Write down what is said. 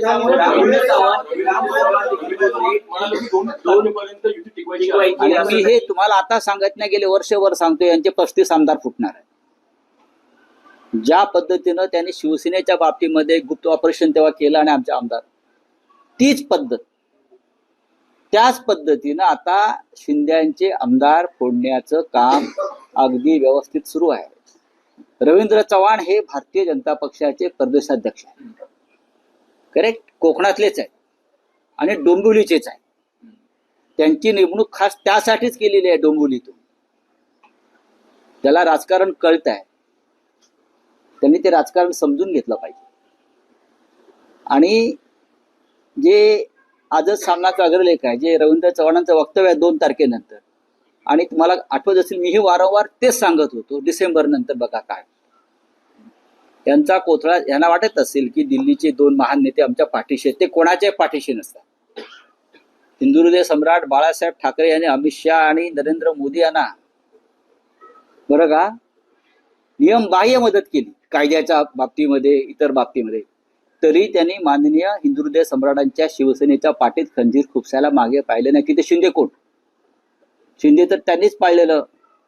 आणि मी हे तुम्हाला आता सांगत नाही, गेले वर्षभर सांगतो, यांचे 35 आमदार फुटणार आहे. ज्या पद्धतीनं त्यांनी शिवसेनेच्या बाबतीमध्ये गुप्त ऑपरेशन तेव्हा केलं आणि आमचे आमदार, तीच पद्धत, त्याच पद्धतीनं आता शिंद्यांचे आमदार फोडण्याचं काम अगदी व्यवस्थित सुरू आहे. रवींद्र चव्हाण हे भारतीय जनता पक्षाचे प्रदेशाध्यक्ष आहेत, करेक्ट, कोकणातलेच आहेत आणि डोंबिवलीचेच आहेत. त्यांची नेमणूक खास त्यासाठीच केलेली आहे डोंबिवलीतून. त्याला राजकारण कळत आहे, त्यांनी ते राजकारण समजून घेतलं पाहिजे. आणि जे आजच सामनाचा अग्रलेख आहे, जे रवींद्र चव्हाणांचं वक्तव्य आहे 2 तारखेनंतर, आणि तुम्हाला आठवत असेल, मीही वारंवार तेच सांगत होतो, डिसेंबर नंतर बघा काय त्यांचा कोथळा. यांना वाटत असेल की दिल्लीचे 2 महान नेते आमच्या पाठीशी आहेत, ते कोणाच्या पाठीशी नसतात. हिंदुहृदय सम्राट बाळासाहेब ठाकरे यांनी अमित शहा आणि नरेंद्र मोदी यांना बरं का नियमबाह्य मदत केली कायद्याच्या बाबतीमध्ये, इतर बाबतीमध्ये, तरी त्यांनी माननीय हिंदुहृदय सम्राटांच्या शिवसेनेच्या पाठीत खंजीर खुपसायला मागे पाहिले नाही. की ते शिंदे कोण? शिंदे तर त्यांनीच पाळलेलं